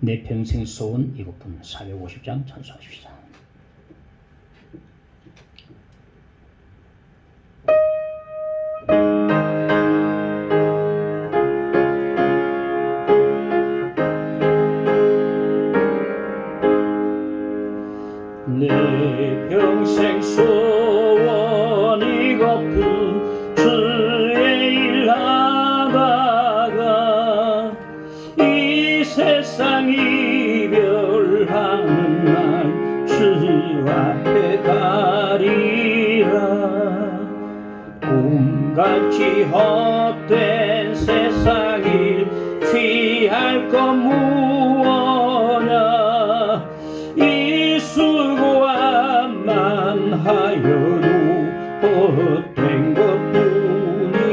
내 평생 소원 이것뿐. 450장 찬송하십시다. 내 평생 소원 이것뿐. 주의 일 하다가 이 세상 이별하는 날 주 앞에 가리라. 꿈같이 헛된 세상 일 취할 것 무엇냐. 이 수고함만 하여도 헛된 것뿐일세.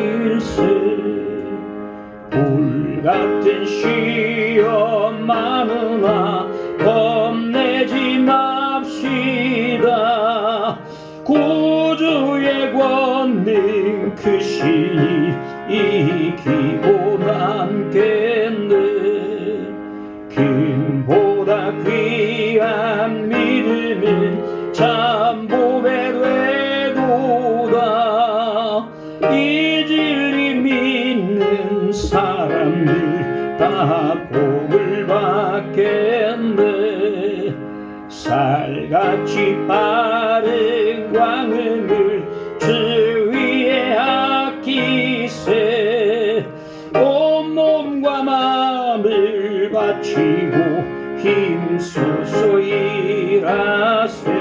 불같은 시험 많으나 겁내지 맙시다. 구주의 권능 크시니 이기고 남겠네. 금보다 귀한 믿음은 참 보배되도다. 이 진리 믿는 사람들 다 복을 받겠네. 살같이 빠른 광음을 주 위에 아끼세. 온몸과 마음을 바치고 힘써서 일하세.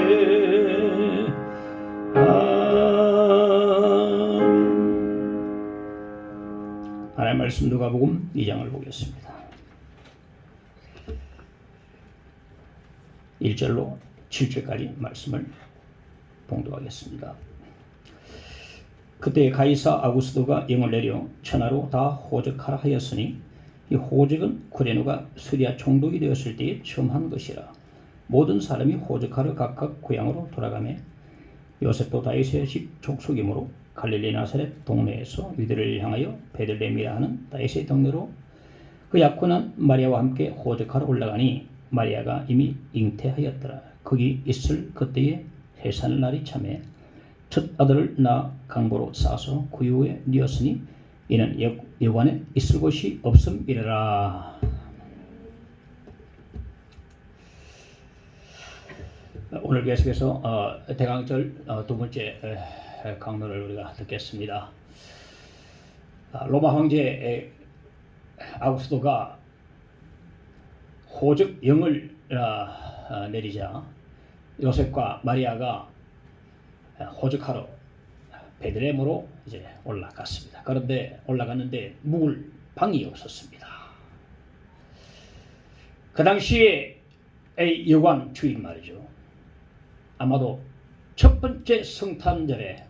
하나님의 말씀 누가복음 2장을 보겠습니다. 1절로 7절까지 말씀을 봉독하겠습니다. 그때 가이사 아구스도가 영을 내려 천하로 다 호적하라 하였으니 이 호적은 쿠레노가 수리아 총독이 되었을 때에 처음 한 것이라. 모든 사람이 호적하러 각각 고향으로 돌아가매 요셉도 다윗의 집 족속이므로 갈릴리 나사렛 동네에서 유대를 향하여 베들레헴이라 하는 다윗의 동네로 그 약혼한 마리아와 함께 호적하러 올라가니 마리아가 이미 잉태하였더라. 거기 있을 그때에 해산 날이 참에 첫 아들을 낳아 강보로 싸서 구유에 뉘었으니 이는 여관에 있을 곳이 없음이라. 오늘 계속해서 대강절 두 번째 강론을 우리가 듣겠습니다. 로마 황제 아구스도가 호적영을 내리자 요셉과 마리아가 호적하러 베들레헴으로 이제 올라갔습니다. 그런데 올라갔는데 묵을 방이 없었습니다. 그 당시에 여관 주인 말이죠. 아마도 첫 번째 성탄절에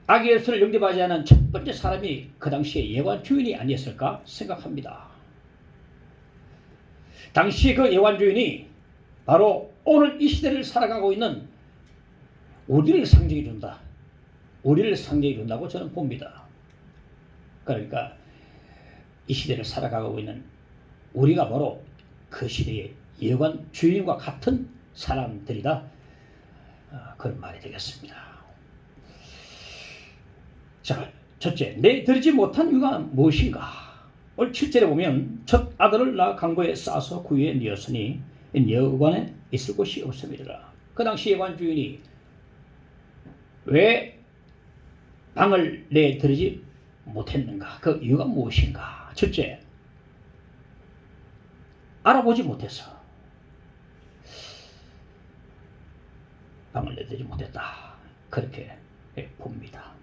아기 예수를 영접하지 않은 첫 번째 사람이 그 당시에 여관 주인이 아니었을까 생각합니다. 당시 그 여관 주인이 바로 오늘 이 시대를 살아가고 있는 우리를 상징해 준다. 우리를 상징해 준다고 저는 봅니다. 그러니까 이 시대를 살아가고 있는 우리가 바로 그 시대의 여관 주인과 같은 사람들이다. 그런 말이 되겠습니다. 자, 첫째, 내 들지 못한 이유가 무엇인가? 오늘 7절에 보면 첫 아들을 낳아 강고에 싸서 구유에 뉘었으니 여관에 있을 곳이 없음이라. 그 당시 여관 주인이 왜 방을 내드리지 못했는가? 그 이유가 무엇인가? 첫째, 알아보지 못해서 방을 내드리지 못했다. 그렇게 봅니다.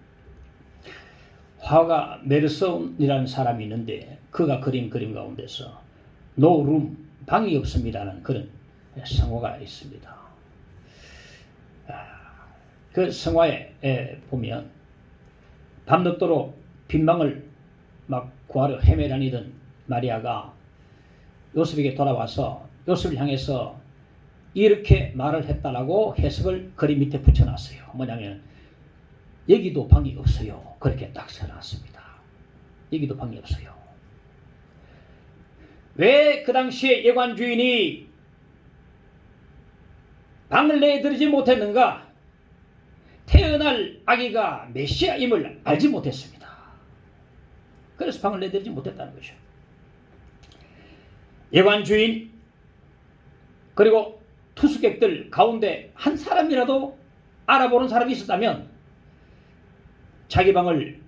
화가 메르손이라는 사람이 있는데 그가 그린 그림 가운데서 No room, 방이 없습니다라는 그런 성화가 있습니다. 그 성화에 보면 밤늦도록 빈방을 막 구하려 헤매다니던 마리아가 요셉에게 돌아와서 요셉을 향해서 이렇게 말을 했다라고 해석을 그림 밑에 붙여놨어요. 뭐냐면 여기도 방이 없어요. 그렇게 딱 써놨습니다. 여기도 방이 없어요. 왜 그 당시에 예관 주인이 방을 내드리지 못했는가? 태어날 아기가 메시아임을 알지 못했습니다. 그래서 방을 내드리지 못했다는 거죠. 예관 주인 그리고 투숙객들 가운데 한 사람이라도 알아보는 사람이 있었다면 자기 방을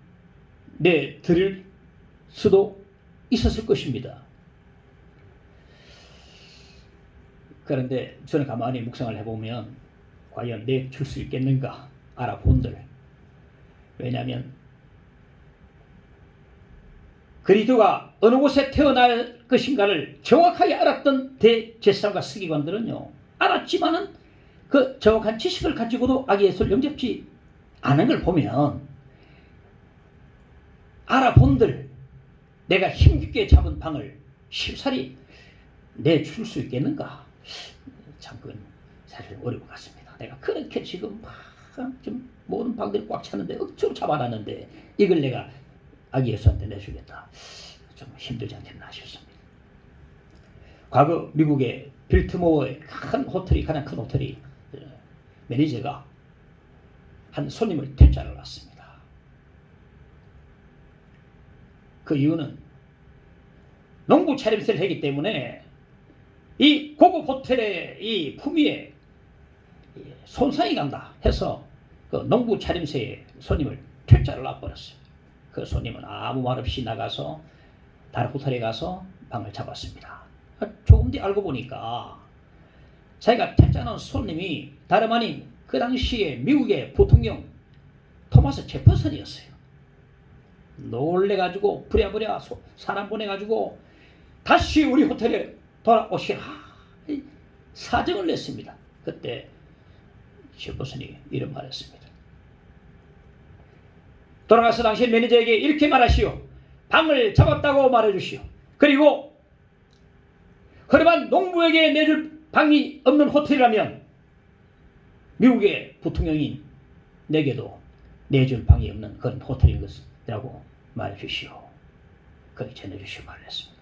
내드릴 수도 있었을 것입니다. 그런데 저는 가만히 묵상을 해보면 과연 내줄 수 있겠는가 알아본들. 왜냐하면 그리스도가 어느 곳에 태어날 것인가를 정확하게 알았던 대제사장과 서기관들은요, 알았지만은 그 정확한 지식을 가지고도 아기 예수를 영접지 않은 걸 보면 알아본들 내가 힘겹게 잡은 방을 쉽사리 내줄 수 있겠는가? 참 그건 사실 어려운 것 같습니다. 내가 그렇게 지금 좀 모든 방들이 꽉 찼는데 억지로 잡아놨는데 이걸 내가 아기 예수한테 내주겠다. 좀 힘들지 않겠나 싶습니다. 과거 미국의 빌트모어의 가장 큰 호텔이 매니저가 한 손님을 퇴짜를 놨습니다. 그 이유는 농부 차림새를 했기 때문에 이 고급 호텔의 이 품위에 손상이 간다 해서 그 농부 차림새의 손님을 퇴짜를 놔버렸어요. 그 손님은 아무 말 없이 나가서 다른 호텔에 가서 방을 잡았습니다. 조금 뒤 알고 보니까 자기가 퇴짜놓은 손님이 다름 아닌 그 당시에 미국의 부통령 토마스 제퍼슨이었어요. 놀래가지고 부랴부랴 사람 보내가지고 다시 우리 호텔에 돌아오시라 사정을 냈습니다. 그때 제퍼슨이 이런 말을 했습니다. 돌아가서 당시 매니저에게 이렇게 말하시오. 방을 잡았다고 말해주시오. 그리고 그러한 농부에게 내줄 방이 없는 호텔이라면 미국의 부통령인 내게도 내줄 방이 없는 그런 호텔인 것이라고 말해주시오. 그렇게 전해주시오 말을 했습니다.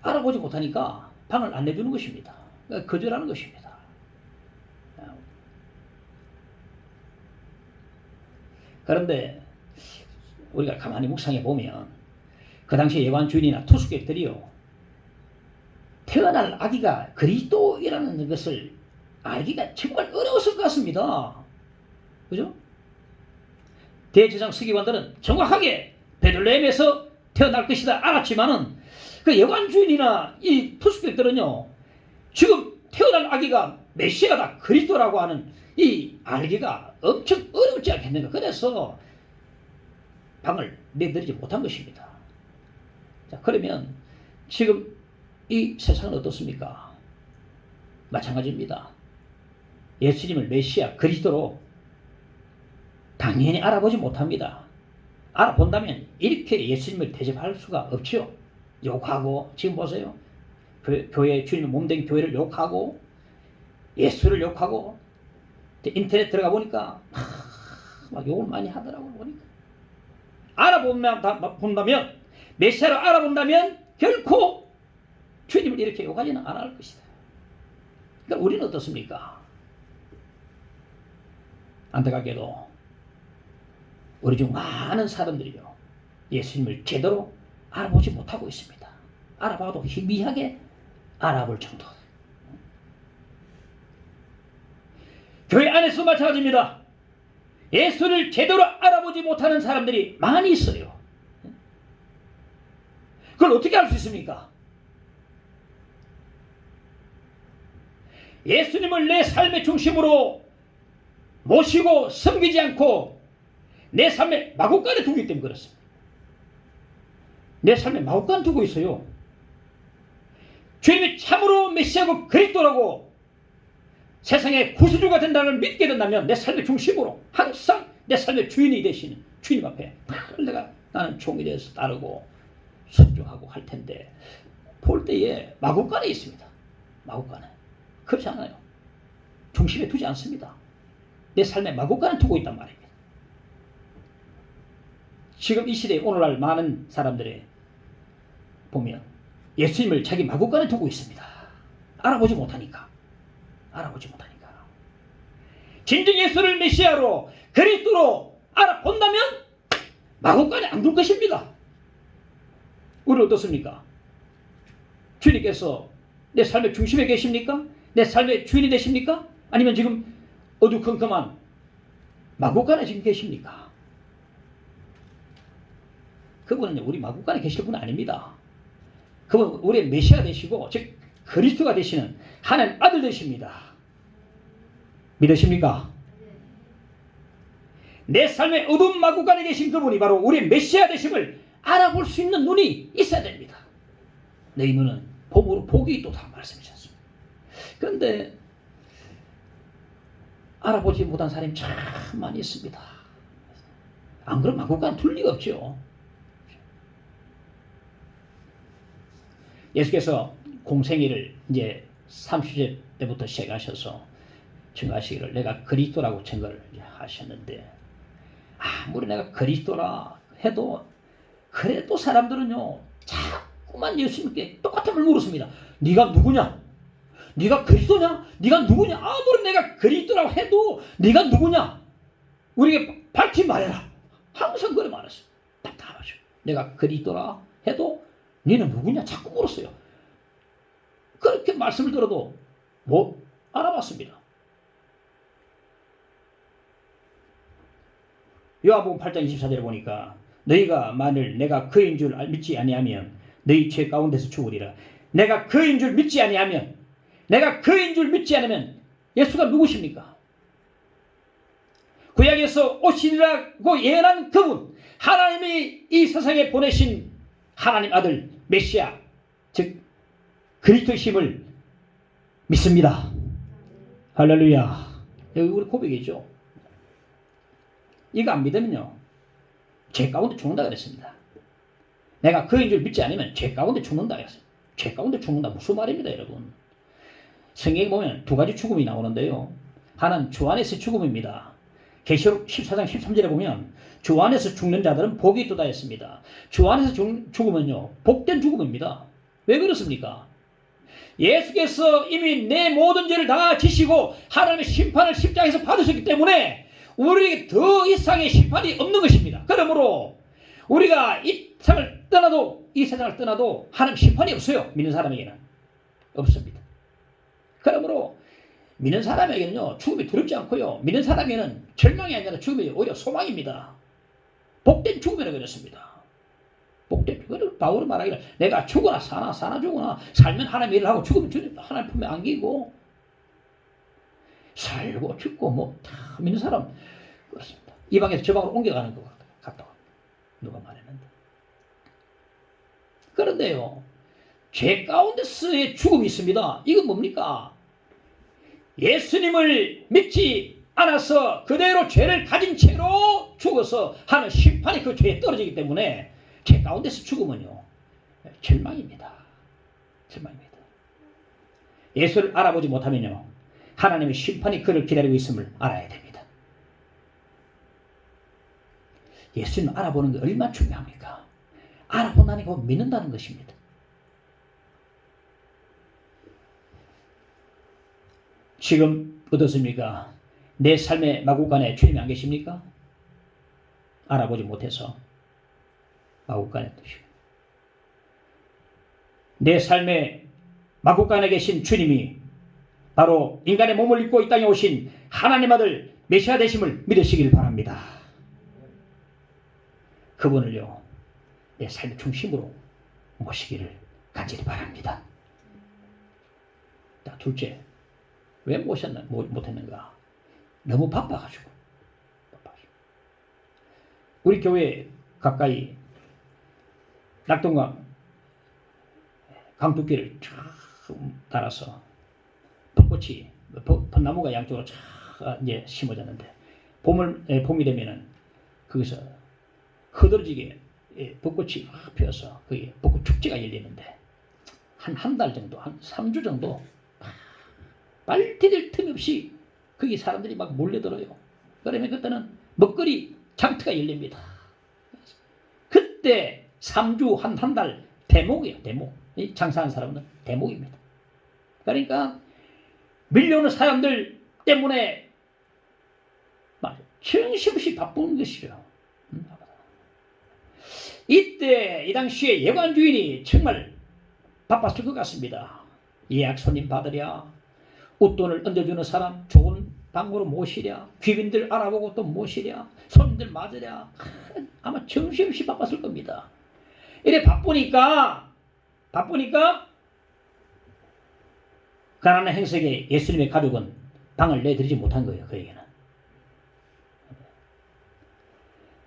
알아보지 못하니까 방을 안 내주는 것입니다. 거절하는 것입니다. 그런데 우리가 가만히 묵상해 보면 그 당시 예관 주인이나 투숙객들이요, 태어날 아기가 그리스도이라는 것을 알기가 정말 어려웠을 것 같습니다. 그죠? 대제사장 서기관들은 정확하게 베들레헴에서 태어날 것이다 알았지만은 그 예관 주인이나 이 투숙객들은요, 지금 태어날 아기가 메시아다 그리스도라고 하는 이 알기가 엄청 어렵지 않겠는가. 그래서 방을 내드리지 못한 것입니다. 자, 그러면 지금 이 세상은 어떻습니까? 마찬가지입니다. 예수님을 메시아 그리스도로 당연히 알아보지 못합니다. 알아본다면 이렇게 예수님을 대접할 수가 없죠. 욕하고, 지금 보세요. 교회 주님의 몸된 교회를 욕하고 예수를 욕하고 인터넷 들어가 보니까 막 욕을 많이 하더라고요. 보니까 알아본다면 메시아를 알아본다면 결코 주님을 이렇게 욕하지는 않을 것이다. 그러니까 우리는 어떻습니까? 안타깝게도 우리 중 많은 사람들이요, 예수님을 제대로 알아보지 못하고 있습니다. 알아봐도 희미하게 알아볼 정도. 교회 안에서 마찬가지입니다. 예수를 제대로 알아보지 못하는 사람들이 많이 있어요. 그걸 어떻게 알 수 있습니까? 예수님을 내 삶의 중심으로 모시고 섬기지 않고 내 삶의 마구간에 두기 때문에 그렇습니다. 내 삶에 마구간 두고 있어요. 주님이 참으로 메시아고 그리스도라고 세상의 구세주가 된다는 걸 믿게 된다면 내 삶의 중심으로 항상 내 삶의 주인이 되시는 주님 앞에 나는 종이 되어서 따르고 순종하고 할 텐데, 볼 때에 마구간에 있습니다. 마구간에. 그렇지 않아요. 중심에 두지 않습니다. 내 삶의 마구간에 두고 있단 말입니다. 지금 이 시대에 오늘날 많은 사람들의 보면 예수님을 자기 마구간에 두고 있습니다. 알아보지 못하니까. 진정 예수를 메시아로 그리스도로 알아본다면 마구간에 안 둘 것입니다. 우리 어떻습니까? 주님께서 내 삶의 중심에 계십니까? 내 삶의 주인이 되십니까? 아니면 지금 어두컴컴한 마구간에 지금 계십니까? 그분은 우리 마구간에 계실 분은 아닙니다. 그분은 우리의 메시아 되시고 즉 그리스도가 되시는 하나님 아들 되십니다. 믿으십니까? 내 삶의 어두운 마구간에 계신 그분이 바로 우리의 메시아 되심을 알아볼 수 있는 눈이 있어야 됩니다. 너희 눈은 봄으로 복이 있도다 말씀하셨습니다. 그런데 알아보지 못한 사람이 참 많이 있습니다. 안 그러면 마구간 둘 리가 없죠. 예수께서 공생애를 이제 30세 때부터 시작하셔서 증거하시기를 내가 그리스도라고 증거를 하셨는데 아무리 내가 그리스도라 해도 그래도 사람들은요 자꾸만 예수님께 똑같은 걸 물었습니다. 네가 누구냐? 네가 그리스도냐? 네가 누구냐? 아무리 내가 그리스도라고 해도 네가 누구냐? 우리에게 밝히 말해라. 항상 그래 말했어요. 답답하죠. 내가 그리스도라 해도 너는 누구냐? 자꾸 물었어요. 그렇게 말씀을 들어도 못 알아봤습니다. 요한복음 8장 24절에 보니까 너희가 만일 내가 그인 줄 믿지 아니하면 너희 죄 가운데서 죽으리라. 내가 그인 줄 믿지 아니하면 예수가 누구십니까? 구약에서 오시리라고 예언한 그분, 하나님이 이 세상에 보내신 하나님 아들 메시아 즉 그리스도심을 믿습니다. 할렐루야. 여기 우리 고백이죠. 이거 안 믿으면요 죄 가운데 죽는다 그랬습니다. 내가 그인 줄 믿지 않으면 죄 가운데 죽는다 그랬어요. 죄 가운데 죽는다 무슨 말입니다 여러분. 성경에 보면 두 가지 죽음이 나오는데요. 하나는 주 안에서 죽음입니다. 계시록 14장 13절에 보면 주 안에서 죽는 자들은 복이 있도다 했습니다. 주 안에서 죽으면요 복된 죽음입니다. 왜 그렇습니까? 예수께서 이미 내 모든 죄를 다 지시고 하나님의 심판을 십자가에서 받으셨기 때문에 우리에게 더 이상의 심판이 없는 것입니다. 그러므로 우리가 이 세상을 떠나도 하나님 심판이 없어요. 믿는 사람에게는 없습니다. 그러므로 믿는 사람에게는요 죽음이 두렵지 않고요 믿는 사람에게는 절망이 아니라 죽음이 오히려 소망입니다. 복된 죽음이라고 그랬습니다. 복된 죽음. 바울은 말하기를 내가 죽으나 사나 죽으나 살면 하나님 일을 하고 죽으면 하나님 품에 안기고 살고 죽고 뭐 다 믿는 사람 그렇습니다. 이 방에서 저 방으로 옮겨가는 것 같다고 누가 말했는데. 그런데요 죄 가운데서의 죽음이 있습니다. 이건 뭡니까? 예수님을 믿지 않아서 그대로 죄를 가진 채로 죽어서 하는 심판이 그 죄에 떨어지기 때문에 죄 가운데서 죽으면요 절망입니다. 예수를 알아보지 못하면요 하나님의 심판이 그를 기다리고 있음을 알아야 됩니다. 예수님을 알아보는 게 얼마나 중요합니까? 알아본다는 거 믿는다는 것입니다. 지금 어떻습니까? 내 삶의 마구간에 주님이 안 계십니까? 알아보지 못해서 마구간에 두시고 내 삶의 마구간에 계신 주님이 바로 인간의 몸을 입고 이 땅에 오신 하나님 아들 메시아 되심을 믿으시길 바랍니다. 그분을요 내 삶의 중심으로 모시기를 간절히 바랍니다. 자, 둘째, 왜 못했는가? 너무 바빠가지고. 우리 교회 가까이 낙동강 강둑길을 쫙 따라서 벚꽃이 벚나무가 양쪽으로 쫙 이제 심어졌는데 봄이 되면은 거기서 흐드러지게 벚꽃이 확 피어서 거기 벚꽃 축제가 열리는데 한 달 정도, 한 3주 정도 빨디딜 틈 없이 거기 사람들이 막 몰려들어요. 그러면 그때는 먹거리 장터가 열립니다. 그때 3주 한 달 대목이에요. 대목. 이 장사하는 사람은 대목입니다. 그러니까 밀려오는 사람들 때문에 정신없이 바쁜 것이죠. 이때 이 당시에 여관 주인이 정말 바빴을 것 같습니다. 예약 손님 받으랴, 웃돈을 얹어주는 사람 좋은 방으로 모시랴, 귀빈들 알아보고 또 모시랴, 손님들 맞으랴, 아마 정신없이 바빴을 겁니다. 이래 바쁘니까 가난한 행색에 예수님의 가족은 방을 내드리지 못한 거예요. 그에게는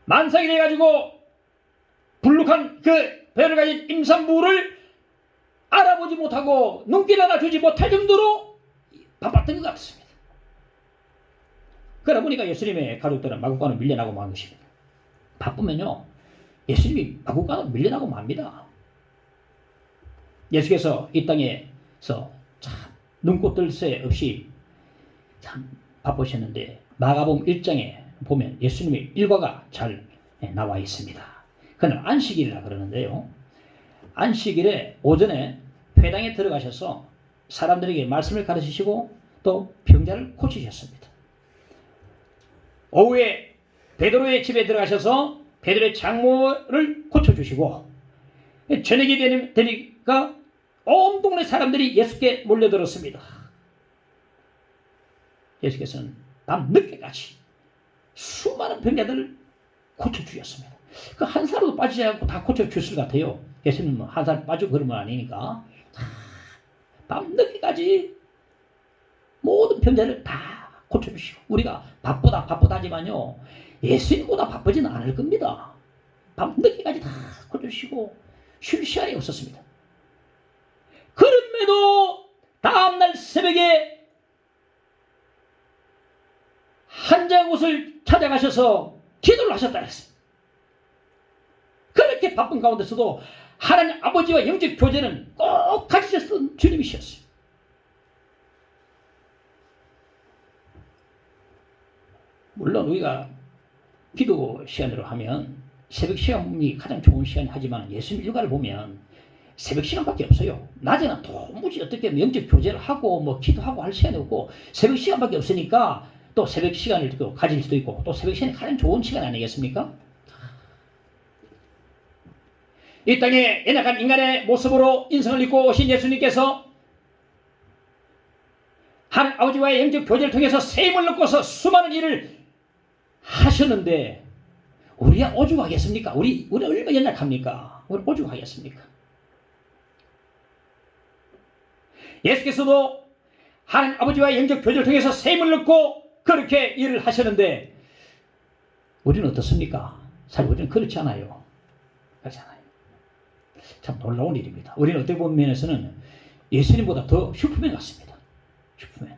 만삭이 돼가지고 불룩한 그 배를 가진 임산부를 알아보지 못하고 눈길 하나 주지 못할 정도로 바빴던 것 같습니다. 그러다 보니까 예수님의 가족들은 마구간으로 밀려나고 만 것입니다. 바쁘면요 예수님이 마구간으로 밀려나고 맙니다. 예수께서 이 땅에서 참 눈꽃 뜰 새 없이 참 바쁘셨는데 마가복음 1장에 보면 예수님의 일과가 잘 나와 있습니다. 그는 안식일이라 그러는데요. 안식일에 오전에 회당에 들어가셔서 사람들에게 말씀을 가르치시고 또 병자를 고치셨습니다. 오후에 베드로의 집에 들어가셔서 베드로의 장모를 고쳐주시고 저녁이 되니까 온 동네 사람들이 예수께 몰려들었습니다. 예수께서는 밤 늦게까지 수많은 병자들을 고쳐주셨습니다. 그 한 사람도 빠지지 않고 다 고쳐주실 것 같아요. 예수님은 한 사람 빠지고 그런 건 아니니까 밤 늦게까지 모든 병자를 다 고쳐주시고 우리가 바쁘다지만요 예수님보다 바쁘지는 않을 겁니다. 밤 늦게까지 다 고쳐주시고 쉴 시간이 없었습니다. 그럼에도 다음날 새벽에 한장 옷을 찾아가셔서 기도를 하셨다 했습니다. 그렇게 바쁜 가운데서도 하나님 아버지와 영적 교제는 꼭 가지셨던 주님이셨어요. 물론 우리가 기도 시간으로 하면 새벽 시간이 가장 좋은 시간이 하지만 예수님 일과를 보면 새벽 시간밖에 없어요. 낮에는 도무지 어떻게 영적 교제를 하고 뭐 기도하고 할 시간이 없고 새벽 시간밖에 없으니까 또 새벽 시간을 또 가질 수도 있고 또 새벽 시간이 가장 좋은 시간 아니겠습니까? 이 땅에 연약한 인간의 모습으로 인성을 입고 오신 예수님께서 하나님 아버지와의 영적 교제를 통해서 새 힘을 얻고서 수많은 일을 하셨는데 우리야 오죽하겠습니까? 우리 얼마나 연약합니까? 우리 오죽하겠습니까? 예수께서도 하나님 아버지와의 영적 교제를 통해서 새 힘을 얻고 그렇게 일을 하셨는데 우리는 어떻습니까? 사실 우리는 그렇지 않아요. 그렇지 않아요. 참 놀라운 일입니다. 우리는 어떻게 보는 면에서는 예수님보다 더 슈퍼맨 같습니다. 슈퍼맨.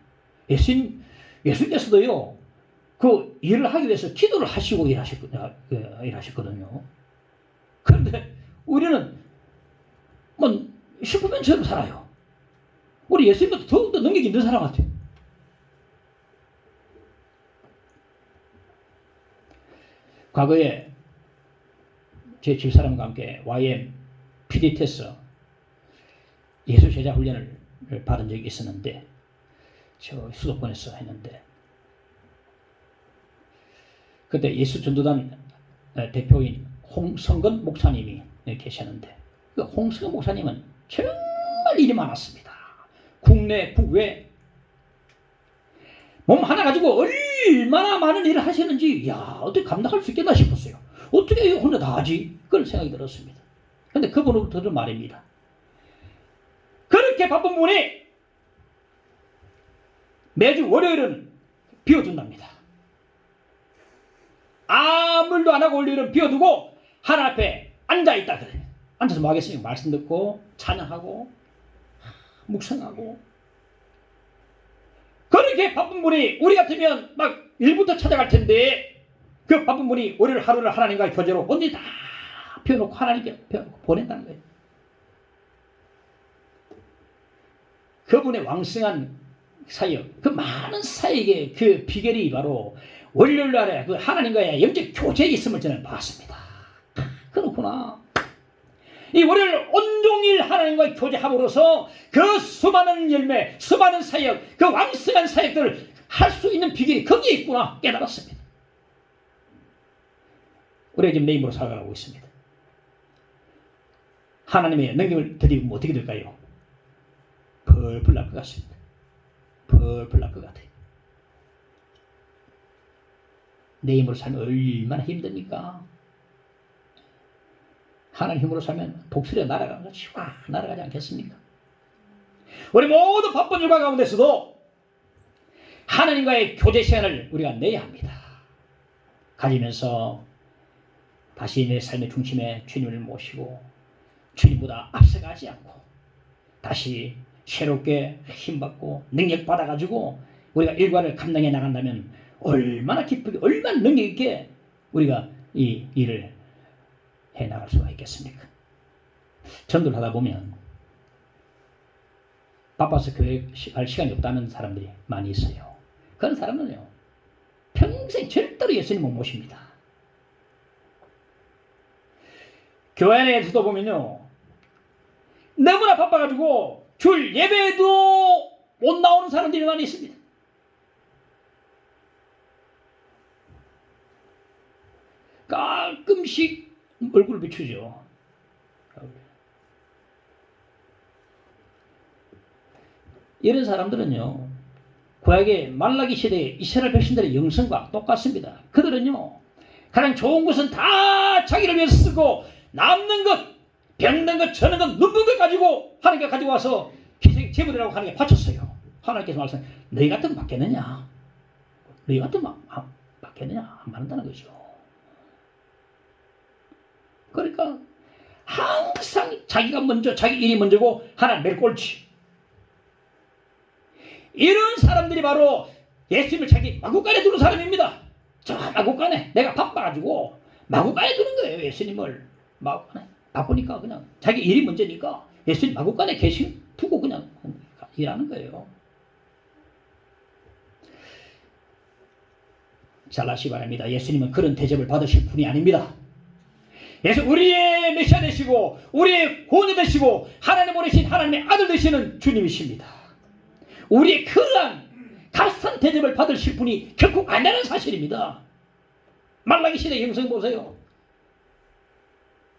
예수님께서도요, 그 일을 하기 위해서 기도를 하시고 일하셨거든요. 그런데 우리는 뭐 슈퍼맨처럼 살아요. 우리 예수님보다 더욱더 능력이 있는 사람 같아요. 과거에 제 집사람과 함께 YM PDT에서 예수제자 훈련을 받은 적이 있었는데 저 수도권에서 했는데 그때 예수전도단 대표인 홍성근 목사님이 계셨는데 그 홍성근 목사님은 정말 일이 많았습니다. 국내 국외 몸 하나 가지고 얼마나 많은 일을 하셨는지 어떻게 감당할 수 있겠나 싶었어요. 어떻게 혼자 다 하지? 그런 생각이 들었습니다. 그런데 그분으로부터 들은 말입니다. 그렇게 바쁜 분이 매주 월요일은 비워둔답니다. 아무 일도 안 하고 월요일은 비워두고 하나님 앞에 앉아있다 그래요. 앉아서 뭐 하겠습니까? 말씀 듣고 찬양하고 묵상하고 그렇게 바쁜 분이 우리 같으면 막 일부터 찾아갈 텐데 그 바쁜 분이 월요일 하루를 하나님과의 교제로 언제 다 펴놓고 하나님께 보낸다는 거예요. 그분의 왕성한 사역, 그 많은 사역의 그 비결이 바로 월요일 날에 그 하나님과의 영적 교제에 있음을 저는 봤습니다. 그렇구나. 이 월요일 온종일 하나님과의 교제함으로써 그 수많은 열매, 수많은 사역, 그 왕성한 사역들을 할 수 있는 비결이 거기에 있구나 깨달았습니다. 우리가 지금 내 힘으로 살아가고 있습니다. 하나님의 능력을 드리면 어떻게 될까요? 펄펄 날 것 같습니다. 펄펄 날 것 같아요. 내 힘으로 살면 얼마나 힘듭니까? 하나님 힘으로 살면 독수리가 날아가는 것이 날아가지 않겠습니까? 우리 모두 바쁜 일과 가운데서도 하나님과의 교제 시간을 우리가 내야 합니다. 가지면서 다시 내 삶의 중심에 주님을 모시고 주님보다 앞서가지 않고 다시 새롭게 힘받고 능력 받아가지고 우리가 일과를 감당해 나간다면 얼마나 기쁘게 얼마나 능력 있게 우리가 이 일을 해 나갈 수가 있겠습니까? 전도를 하다 보면 바빠서 교회 갈 시간이 없다는 사람들이 많이 있어요. 그런 사람은요 평생 절대로 예수님 못 모십니다. 교회 안에서도 보면요 너무나 바빠가지고 주일 예배에도 못 나오는 사람들이 많이 있습니다. 가끔씩 얼굴을 비추죠. 이런 사람들은요 구약의 말라기 시대의 이스라엘 백성들의 영성과 똑같습니다. 그들은요 가장 좋은 것은 다 자기를 위해서 쓰고 남는 것, 병든 것, 저는 것, 눈먼 것 가지고 하나님께 가지고 와서 희생 제물이라고 하나님께 바쳤어요. 하나님께서 말씀, 너희 같으면 받겠느냐? 너희 같으면 받겠느냐? 안 받는다는 거죠. 그러니까 항상 자기가 먼저, 자기 일이 먼저고 하나님 매일 꼴찌. 이런 사람들이 바로 예수님을 자기 마구간에 두는 사람입니다. 저 마구간에 내가 바빠가지고 마구간에 두는 거예요. 예수님을 마구간에 바쁘니까 그냥 자기 일이 먼저니까 예수님 마구간에 두고 그냥 일하는 거예요. 잘 아시기 바랍니다. 예수님은 그런 대접을 받으실 분이 아닙니다. 예수 우리의 메시아 되시고 우리의 구원자 되시고 하나님 보내신 하나님의 아들 되시는 주님이십니다. 우리의 그러한 값싼 대접을 받으실 분이 결코 아니라는 사실입니다. 말라기 시대 영성 보세요.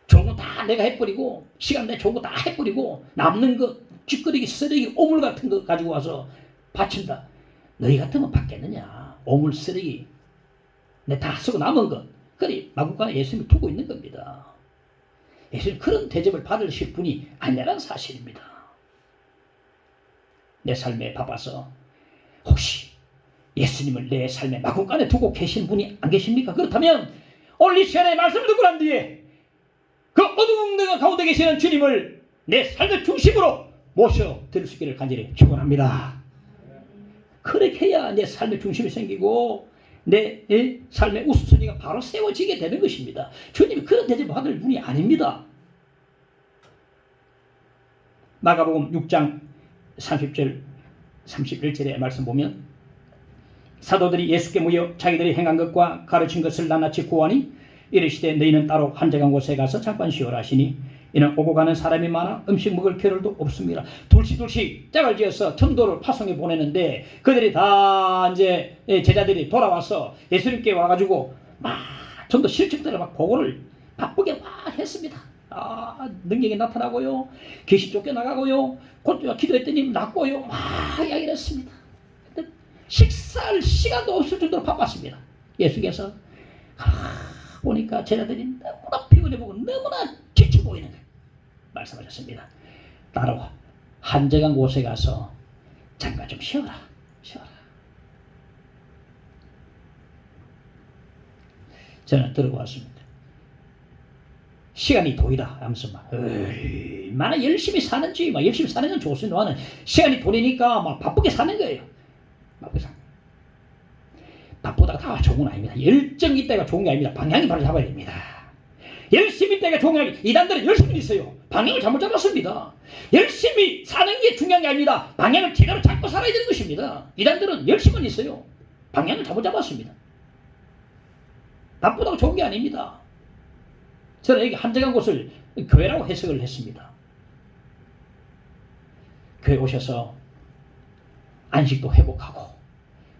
좋은 거 다 내가 해버리고 시간 내 좋은 거 다 해버리고 남는 거 찌끄레기 쓰레기 오물 같은 거 가지고 와서 바친다. 너희 같으면 받겠느냐. 오물 쓰레기 내 다 쓰고 남은 것 그리 마구간에 예수님이 두고 있는 겁니다. 예수님 그런 대접을 받으실 분이 아니라는 사실입니다. 내 삶에 바빠서 혹시 예수님을 내 삶의 마구간에 두고 계신 분이 안 계십니까? 그렇다면 오늘 이 시간에 말씀을 듣고 난 뒤에 그 어두운 가운데 계시는 주님을 내 삶의 중심으로 모셔드릴 수 있기를 간절히 축원합니다. 그렇게 해야 내 삶의 중심이 생기고 내 삶의 우선순위가 바로 세워지게 되는 것입니다. 주님이 그런 대접을 받을 분이 아닙니다. 마가복음 6장 30절 31절의 말씀 보면 사도들이 예수께 모여 자기들이 행한 것과 가르친 것을 낱낱이 고하니 이르시되 너희는 따로 한적한 곳에 가서 잠깐 쉬어라 하시니 이는 오고 가는 사람이 많아 음식 먹을 겨를도 없습니다. 둘씩 짝을 지어서 전도를 파송해 보내는데 그들이 다 이제 제자들이 돌아와서 예수님께 와가지고 막 전도 실책들을 막 보고를 바쁘게 막 했습니다. 능력이 나타나고요, 귀신 쫓겨나가고요, 곧 기도했더니 낫고요, 막 이야기를 했습니다. 식사할 시간도 없을 정도로 바빴습니다. 예수께서 보니까 제자들이 너무나 피곤해 보고 너무나 지쳐 보이는 거예요. 말씀하셨습니다. 따라와 한적한 곳에 가서 잠깐 좀 쉬어라. 저는 들어보았습니다. 시간이 돈이다 하면서 막 얼마나 열심히 사는지 막 열심히 사는 건 좋습니다만 시간이 돈이니까 막 바쁘게 사는 거예요. 바쁘다가 다 좋은 건 아닙니다. 열정이 있다가 좋은 게 아닙니다. 방향이 바로 잡아야 됩니다. 열심히 있다가 좋은 게 아닙니다. 이단들은 열심히 있어요. 방향을 잘못 잡았습니다. 열심히 사는 게 중요한 게 아닙니다. 방향을 제대로 잡고 살아야 되는 것입니다. 이단들은 열심히 있어요. 방향을 잘못 잡았습니다. 바쁘다고 좋은 게 아닙니다. 저는 여기 한적한 곳을 교회라고 해석을 했습니다. 교회 오셔서 안식도 회복하고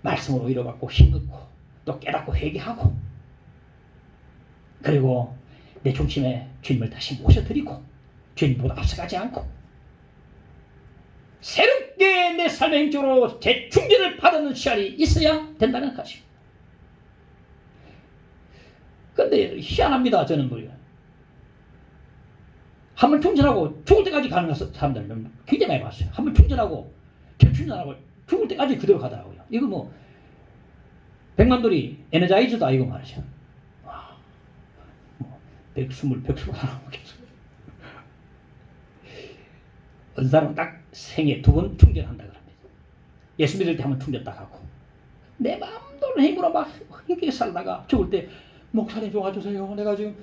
말씀으로 위로받고 힘듣고 또 깨닫고 회개하고 그리고 내 중심에 주님을 다시 모셔드리고 주님보다 앞서가지 않고 새롭게 내 삶의 행적으로 재충전을 받는 시간이 있어야 된다는 것입니다. 그런데 희한합니다. 저는 뭐예요? 한 번 충전하고 죽을 때까지 가는 사람들은 굉장히 많이 봤어요. 한 번 충전하고 재충전하고 죽을 때까지 그대로 가더라고요. 이거 뭐 백만돌이 에너자이저도 아니고 말이죠. 와, 뭐 120, 120 하라고 계속. 어떤 사람은 딱 생애 2번 충전한다 그럽니다. 예수 믿을 때 한 번 충전 딱 하고 내 마음대로 힘으로 막 힘있게 살다가 죽을 때 목사님 도와주세요. 내가 지금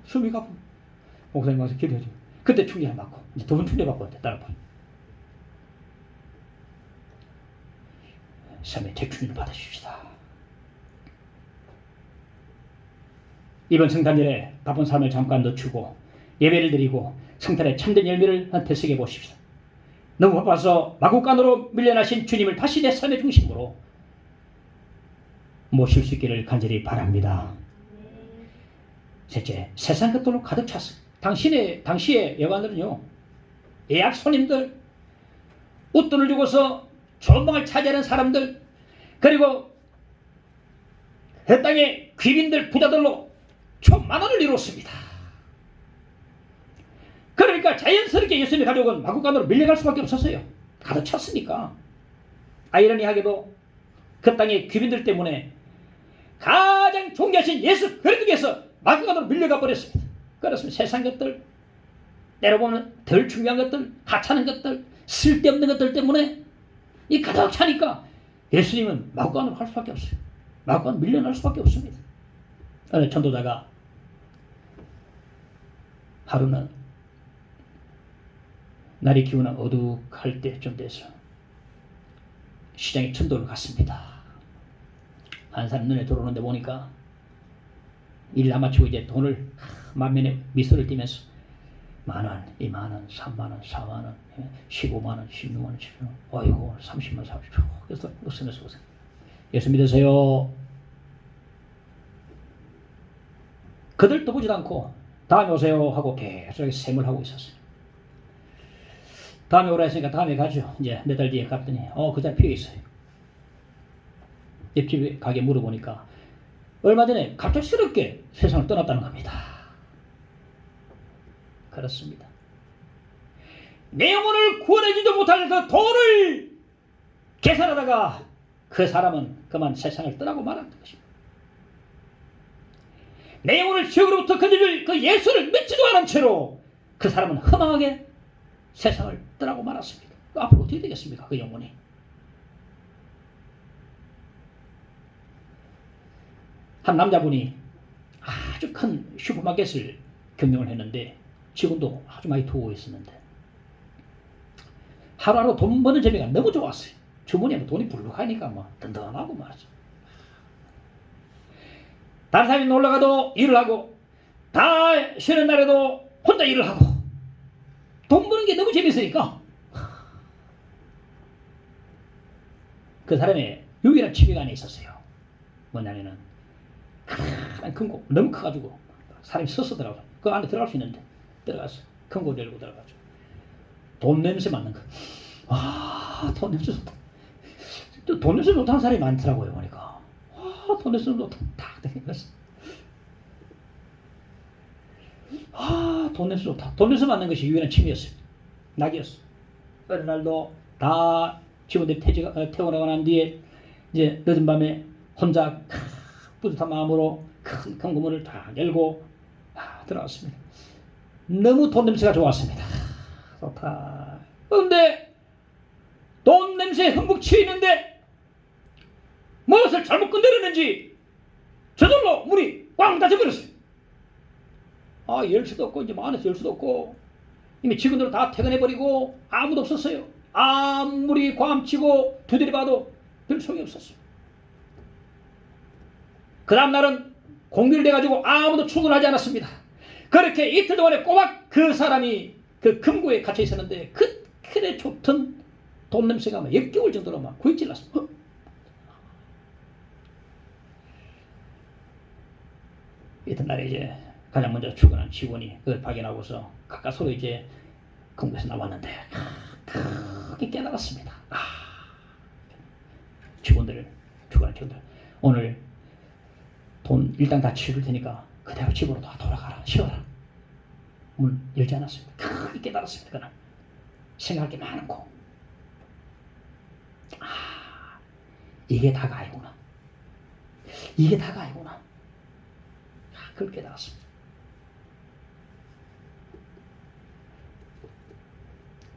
숨이 가쁘. 목사님 와서 기도해줘. 그때 충전을 받고 이제 2번 충전 받고 따라봐. 삶의 재충전을 받으십시다. 이번 성탄절에 바쁜 삶을 잠깐 늦추고 예배를 드리고 성탄의 참된 열매를 되새겨 보십시오. 너무 바빠서 마구간으로 밀려나신 주님을 다시 내 삶의 중심으로 모실 수 있기를 간절히 바랍니다. 셋째, 세상 것들로 가득 찼어요. 당시의 여관들은요, 예약 손님들, 웃돈을 주고서 좋은 방을 차지하는 사람들, 그리고 그 땅의 귀빈들, 부자들로 천만 원을 이뤘습니다. 그러니까 자연스럽게 예수님의 가족은 마구간으로 밀려갈 수밖에 없었어요. 가득 찼으니까. 아이러니하게도 그 땅의 귀빈들 때문에 가장 존귀하신 예수 그리스도께서 마구간으로 밀려가 버렸습니다. 그렇습니다. 세상 것들, 때려보면 덜 중요한 것들, 하찮은 것들, 쓸데없는 것들 때문에 이 가득 차니까 예수님은 마구간으로 갈 수밖에 없어요. 마구간으로 밀려날 수밖에 없습니다. 어느 전도자가 하루는 날이 기우나 어둑할 때쯤 돼서 시장에 전도를 갔습니다. 한 사람 눈에 들어오는데 보니까 일 남아치고 이제 돈을 만면에 미소를 띠면서 10,000원, 20,000원, 30,000원, 40,000원, 15만원, 16만원, 17만원, 아이고 30만, 30만. 그래서 웃으면서 웃어요. 예수 믿으세요. 그들도 보지도 않고 다음에 오세요 하고 계속 셈을 하고 있었어요. 다음에 오라 했으니까 다음에 가죠. 이제 몇 달 뒤에 갔더니 그 자리 비어 있어요. 옆집 가게 물어보니까 얼마 전에 갑작스럽게 세상을 떠났다는 겁니다. 그렇습니다. 내 영혼을 구원해주지 못할 그 돈을 계산하다가 그 사람은 그만 세상을 떠나고 말았던 것입니다. 내 영혼을 지옥으로부터 건져줄 그 예수를 믿지도 않은 채로 그 사람은 허망하게 세상을 떠나고 말았습니다. 앞으로 어떻게 되겠습니까? 그 영혼이. 한 남자분이 아주 큰 슈퍼마켓을 경영을 했는데 직원도 아주 많이 두고 있었는데 하루하루 돈 버는 재미가 너무 좋았어요. 주머니에 돈이 불룩하니까 뭐 든든하고 말이죠. 다른 사람이 놀러가도 일을 하고 다 쉬는 날에도 혼자 일을 하고 돈 버는 게 너무 재밌으니까 그 사람의 유일한 취미가 하나 있었어요. 뭐냐면은 큰 금고 너무 커가지고 사람이 서서 들어가서 그 안에 들어갈 수 있는데 들어가서 금고 열고 들어가죠. 돈 냄새 맡는 거. 돈 냄새 좋다. 돈 냄새 좋다는 사람이 많더라고요. 보니까 돈 냄새 좋다. 딱 되겠어. 돈 냄새 좋다. 돈 냄새 맡는 것이 유일한 취미였어요. 낙이었어. 어느 날도 다 직원들이 퇴근하고 난 뒤에 이제 늦은 밤에 혼자 뿌듯한 마음으로 큰 금고문을 다 열고 들어왔습니다. 너무 돈 냄새가 좋았습니다. 좋다. 그런데 돈 냄새에 흠뻑 취했는데 무엇을 잘못 건드렸는지 저절로 문이 꽝 닫혀버렸어요. 열 수도 없고 이제 안에서 열 수도 없고 이미 직원들 다 퇴근해버리고 아무도 없었어요. 아무리 괌치고 두드려봐도 별 소용이 없었어요. 그 다음 날은 공휴일 돼가지고 아무도 출근하지 않았습니다. 그렇게 이틀 동안에 꼬박 그 사람이 그 금고에 갇혀 있었는데 그 그래 좋던 돈 냄새가 막 역겨울 정도로 막 구역질났어. 이튿날에 이제 가장 먼저 출근한 직원이 그걸 발견하고서 각각 서로 이제 금고에서 나왔는데 크게 깨달았습니다. 출근한 직원들 오늘 돈 일당 다 치울 테니까 그대로 집으로 다 돌아가라. 쉬어라. 문 열지 않았습니다. 크게 깨달았습니다. 그날 생각할 게 많고 이게 다가 아니구나. 이게 다가 아니구나. 그걸 깨달았습니다.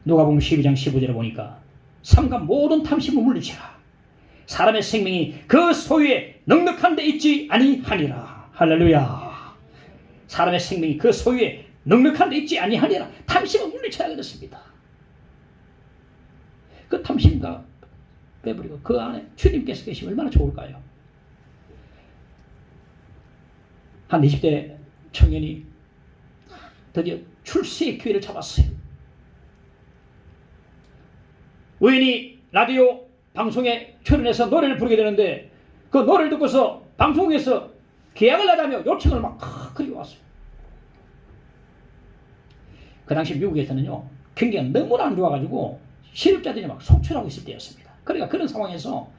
누가복음 12장 15절에 보니까 삼가 모든 탐심을 물리치라. 사람의 생명이 그 소유에 넉넉한 데 있지 아니하니라. 할렐루야. 사람의 생명이 그 소유에 넉넉한 데 있지 아니하니라. 탐심을 물리쳐야 그렇습니다. 그 탐심과 빼버리고 그 안에 주님께서 계시면 얼마나 좋을까요? 한 20대 청년이 드디어 출세의 기회를 잡았어요. 우연히 라디오 방송에 출연해서 노래를 부르게 되는데 그 노래를 듣고서 방송에서 계약을 하자며 요청을 막 그리고 왔어요. 그 당시 미국에서는요 경기가 너무나 안 좋아가지고 실업자들이 막 속출하고 있을 때였습니다. 그러니까 그런 상황에서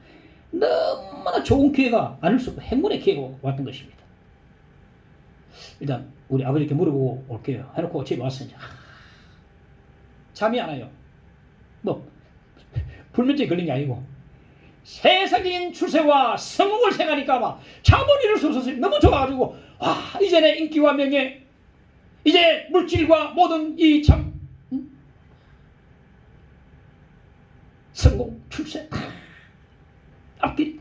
너무나 좋은 기회가 아닐 수 없고 행운의 기회가 왔던 것입니다. 일단 우리 아버지께 물어보고 올게요 해놓고 집에 왔어요. 잠이 안 와요. 뭐 불면증이 걸린 게 아니고 세상적인 출세와 성공을 생각하니까 막 잠을 이룰 수 없었어요. 너무 좋아가지고 이제 내 인기와 명예 이제 물질과 모든 이 참 성공 출세 앞길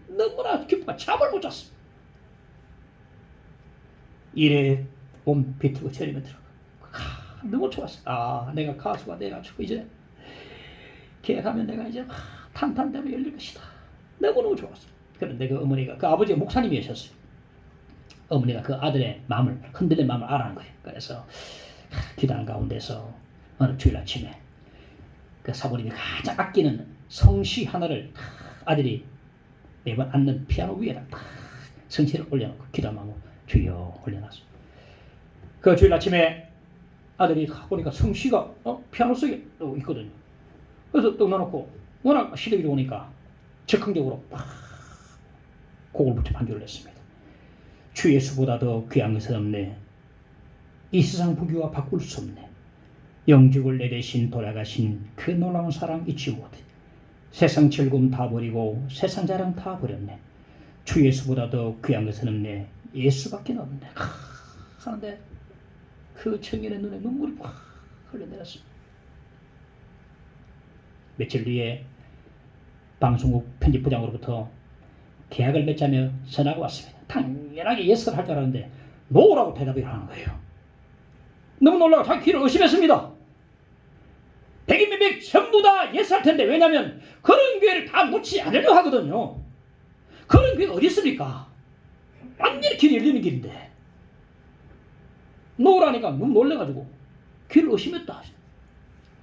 너무나 기쁘고 잠을 못 잤어. 일에 몸 비틀고 저리면 들어가. 너무 좋았어. 내가 가수가 돼가지고 이제 계획하면 내가 이제 탄탄대로 열릴 것이다. 너무너무 좋았어. 그런데 그 어머니가 그 아버지가 목사님이셨어요. 어머니가 그 아들의 마음을 흔들린 마음을 알아는 거예요. 그래서 기도하는 가운데서 어느 주일 아침에 그 사모님이 가장 아끼는 성시 하나를 아들이 매번 앉는 피아노 위에다 성시를 올려놓고 기도하고 주여 올려놨어. 그 주일 아침에 아들이 보니까 성시가 피아노 속에 있거든요. 그래서 떡 놔놓고 워낙 시력이 좋으니까 적극적으로 곡을 붙여 반주를 했습니다. 주 예수보다 더 귀한 것은 없네. 이 세상 부귀와 바꿀 수 없네. 영죽을 내대신 돌아가신 그 놀라운 사랑 잊지 못해. 세상 즐거움 다 버리고 세상 자랑 다 버렸네. 주 예수보다 더 귀한 것은 없네. 예수밖에 없네. 하는데 그 청년의 눈에 눈물이 확 흘러내렸습니다. 며칠 뒤에 방송국 편집부장으로부터 계약을 맺자며 전화가 왔습니다. 당연하게 예스를 할 줄 알았는데 노라고 대답을 하는 거예요. 너무 놀라고 자기 귀를 의심했습니다. 백인 백 전부 다 예스할 텐데 왜냐하면 그런 기회를 다 놓지 않으려 하거든요. 그런 기회가 어디 있습니까? 완전히 길이 열리는 길인데 노라니까 너무 놀래가지고 귀를 의심했다.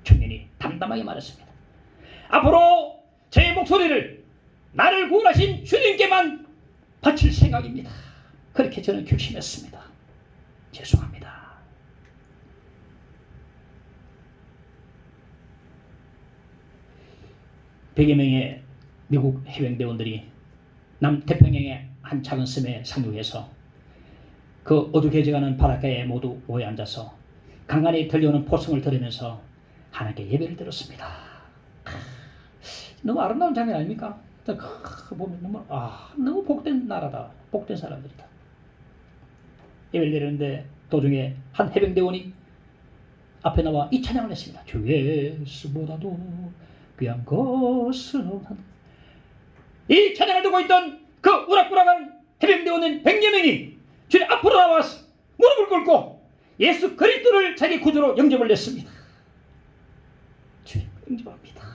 청년이 담담하게 말했습니다. 앞으로 제 목소리를 나를 구원하신 주님께만 바칠 생각입니다. 그렇게 저는 결심했습니다. 죄송합니다. 백여 명의 미국 해병대원들이 남태평양의 한 작은 섬에 상륙해서 그 어둑해져가는 바닷가에 모두 모여 앉아서 간간히 들려오는 포성을 들으면서 하나님께 예배를 드렸습니다. 너무 아름다운 장면 아닙니까? 보면 너무 복된 나라다. 복된 사람들이다. 예배를 드렸는데 도중에 한 해병대원이 앞에 나와 이 찬양을 했습니다. 주 예수보다도 귀한 것은 없다. 이 찬양을 듣고 있던 그 우락부락한 해병대원은 100여 명이 주님 앞으로 나와서 무릎을 꿇고 예수 그리스도를 자기 구주로 영접을 했습니다. 주님 영접합니다.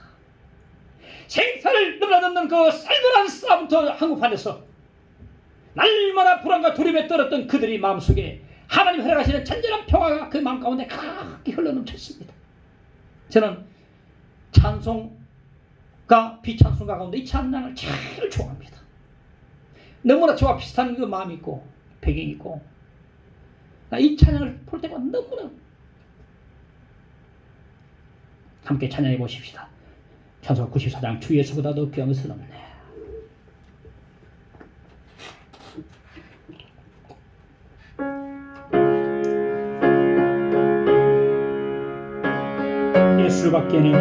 생사를 넘나드는 그 살벌한 싸움터 한국판에서 날마다 불안과 두려움에 떨었던 그들의 마음속에 하나님 허락하시는 잔잔한 평화가 그 마음 가운데 가득히 흘러넘쳤습니다. 저는 찬송가 비찬송가 가운데 이 찬양을 제일 좋아합니다. 너무나 저와 비슷한 그 마음이 있고 배경이 있고 이 찬양을 볼 때마다 너무나 함께 찬양해 보십시다. 찬송가 94장 주 예수보다 더 귀한 것은 없네. 예수밖에는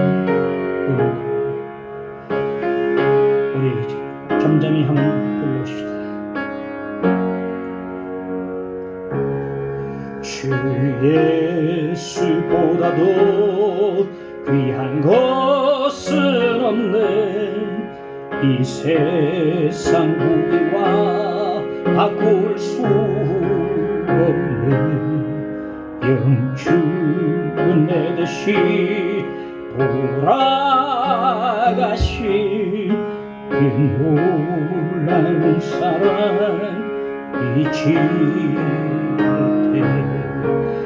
없네. 우리 점점이 한번 불러봅시다. 주 예수보다도 귀한 것은 없네. 이 세상 무기와 바꿀 수 없네. 영주는 내 대신 돌아가신 이 놀라운 사랑 잊지 못해.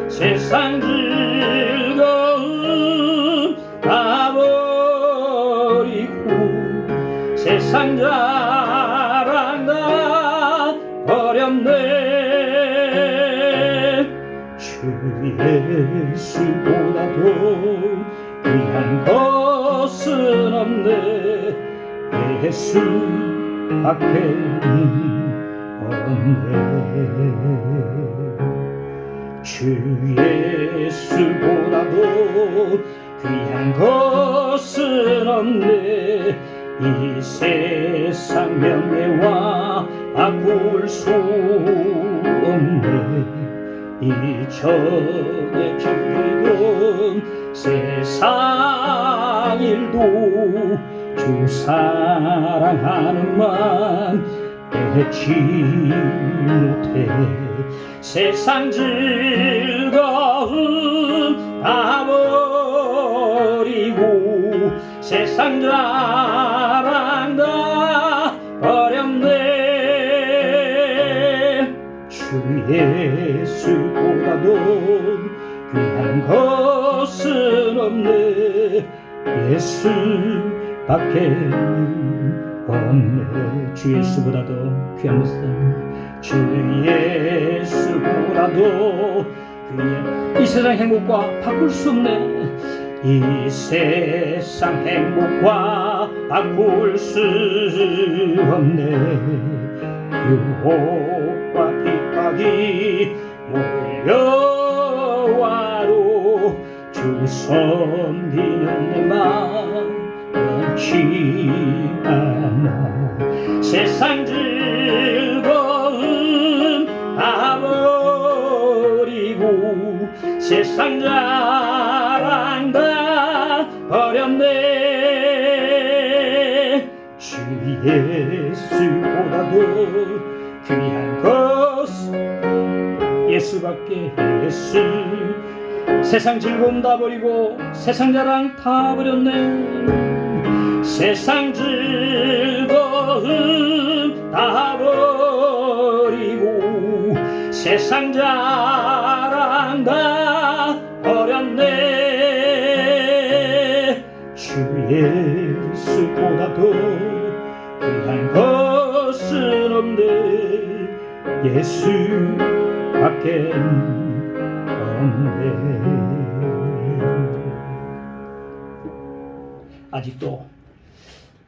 세상 즐거움 다 버리고 세상 자랑 다 버렸네. 주 예수보다도 귀한 것은 없네. 예수밖에 없네. 주 예수보다도 귀한 것은 없네. 이 세상 명예와 바꿀 수 없네. 이전에 즐기던 세상 일도 주 사랑하는 맘 잊지 못해. 세상 즐거움 다 버리고 세상 자랑 다 버렸네. 주 예수보다도 귀한 것은 없네. 예수밖에 없네. 주 예수보다도 귀한 것은 주 예수보다도 귀한 이 세상 행복과 바꿀 수 없네. 이 세상 행복과 바꿀 수 없네. 유혹과 핍박이 몰려와도 주 섬기는 내 마음 변치 않아. 세상 즐거움 다 버리고 세상 자랑 다 버렸네. 주 예수보다도 귀한 것 예수밖에. 예수 세상 즐거움 다 버리고 세상 자랑 다 버렸네. 세상 즐거움 다 버리고 세상 자랑 다 버렸네. 주 예수보다도 귀한 것은 없네. 예수밖에 없네. 아직도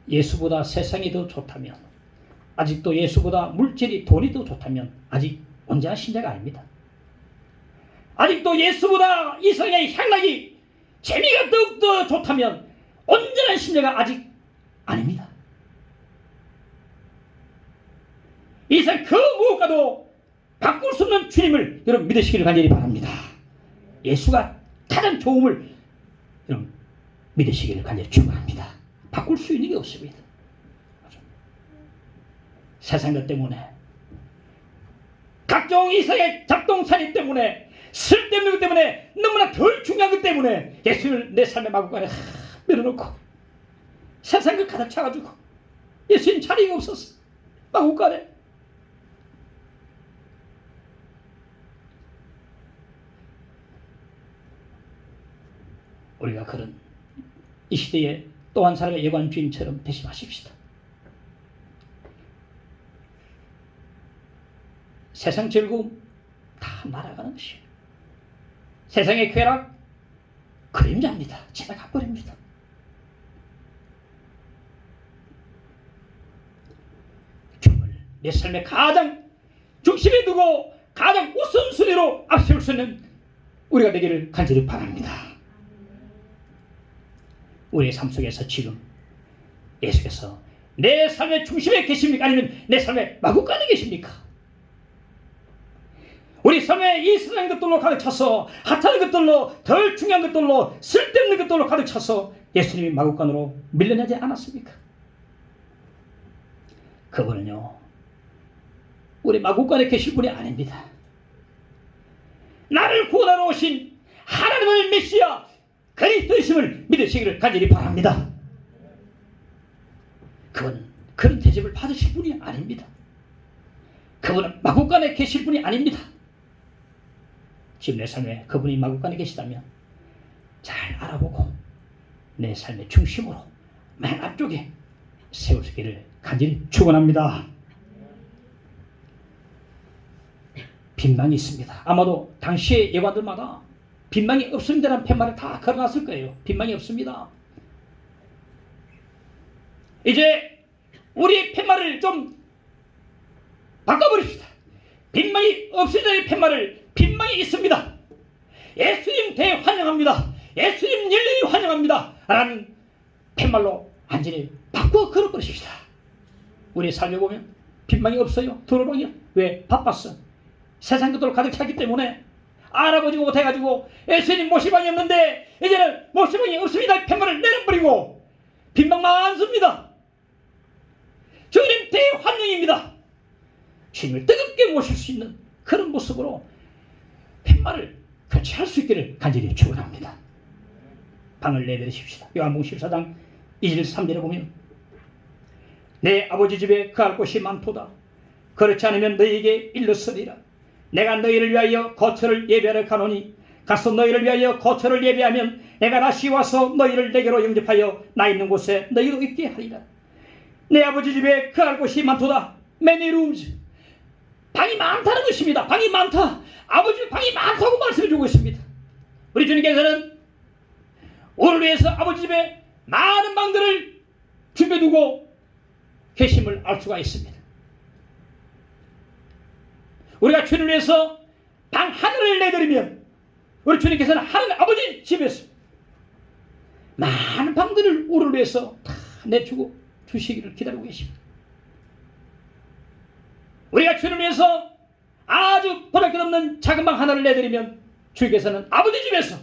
예수보다 세상이 더 좋다면, 아직도 예수보다 물질이 돈이 더 좋다면 아직 온전한 신자가 아닙니다. 아직도 예수보다 이 세상의 향락이 재미가 더욱더 좋다면 온전한 신자가 아직 아닙니다. 이 세상 그 무엇과도 바꿀 수 없는 주님을 여러분 믿으시기를 간절히 바랍니다. 예수가 가장 좋음을 여러분 믿으시기를 간절히 축원합니다. 바꿀 수 있는 게 없습니다. 세상 것 때문에, 각종 이 세상의 잡동사니 때문에, 쓸데없는 것 때문에, 너무나 덜 중요한 것 때문에 예수를 내 삶의 마구간에 밀어놓고 세상 것 가득 차가지고 예수님 자리가 없었어. 마구간에 우리가 그런 이 시대에 또 한 사람의 예관 주인처럼 되지 마십시다. 세상 즐거움 다 날아가는 것이에요. 세상의 쾌락 그림자입니다. 지나가 버립니다. 주님을 내 삶의 가장 중심에 두고 가장 우선순위로 앞세울 수 있는 우리가 되기를 간절히 바랍니다. 우리의 삶 속에서 지금 예수께서 내 삶의 중심에 계십니까? 아니면 내 삶의 마구간에 계십니까? 우리 삶에 이 세상의 것들로 가득 차서 하찮은 것들로, 덜 중요한 것들로, 쓸데없는 것들로 가득 차서 예수님이 마구간으로 밀려나지 않았습니까? 그분은요, 우리 마구간에 계실 분이 아닙니다. 나를 구원하러 오신 하나님의 메시아 그리스도이심을 믿으시기를 간절히 바랍니다. 그분은 그런 대접을 받으실 분이 아닙니다. 그분은 마구간에 계실 분이 아닙니다. 지금 내 삶에 그분이 마구간에 계시다면 잘 알아보고 내 삶의 중심으로 맨 앞쪽에 세우시기를 간절히 축원합니다. 빈망이 있습니다. 아마도 당시의 예관들마다 빈망이 없습니다라는 팻말을 다 걸어놨을 거예요. 빈망이 없습니다. 이제 우리 팻말을 좀 바꿔버립시다. 빈망이 없습니다의 팻말을 빈망이 있습니다. 예수님 대환영합니다. 예수님 열렬히 환영합니다. 라는 팻말로 완전히 바꿔 걸어버리십시다. 우리 삶에 보면 빈망이 없어요. 도로방이요. 왜? 바빴어. 세상 것들로 가득 찼기 때문에 알아보지 못해가지고 예수님 모시방이 없는데 이제는 모시방이 없습니다. 팻말을 내려버리고 빈방 많습니다. 주님 대환영입니다. 주님을 뜨겁게 모실 수 있는 그런 모습으로 팻말을 교체할 수 있기를 간절히 축원합니다. 방을 내드리십시다. 요한복음 14장 2절 3절에 보면 내 아버지 집에 거할 곳이 많도다. 그렇지 않으면 너희에게 일렀으리라. 내가 너희를 위하여 거처를 예배하러 가노니 가서 너희를 위하여 거처를 예배하면 내가 다시 와서 너희를 내게로 영접하여 나 있는 곳에 너희도 있게 하리라. 내 아버지 집에 거할 곳이 많도다. Many rooms. 방이 많다는 것입니다. 방이 많다. 아버지 방이 많다고 말씀해 주고 있습니다. 우리 주님께서는 오늘 위해서 아버지 집에 많은 방들을 준비해두고 계심을 알 수가 있습니다. 우리가 주님을 위해서 방 하나를 내드리면 우리 주님께서는 하나님 아버지 집에서 많은 방들을 우리를 위해서 다 내주고 주시기를 기다리고 계십니다. 우리가 주님을 위해서 아주 보잘것없는 작은 방 하나를 내드리면 주님께서는 아버지 집에서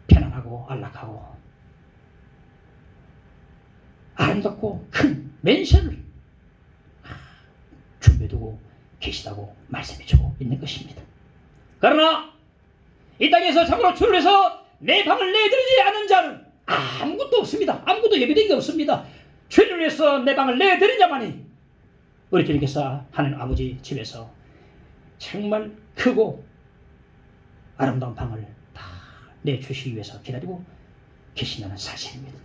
편안하고 안락하고 아름답고 큰 맨션을 준비해두고 계시다고 말씀해주고 있는 것입니다. 그러나 이 땅에서 참으로 주를 위해서 내 방을 내드리지 않은 자는 아무것도 없습니다. 아무것도 예비된 게 없습니다. 주를 위해서 내 방을 내드리냐마니 우리 주님께서 하나님 아버지 집에서 정말 크고 아름다운 방을 다 내주시기 위해서 기다리고 계신다는 사실입니다.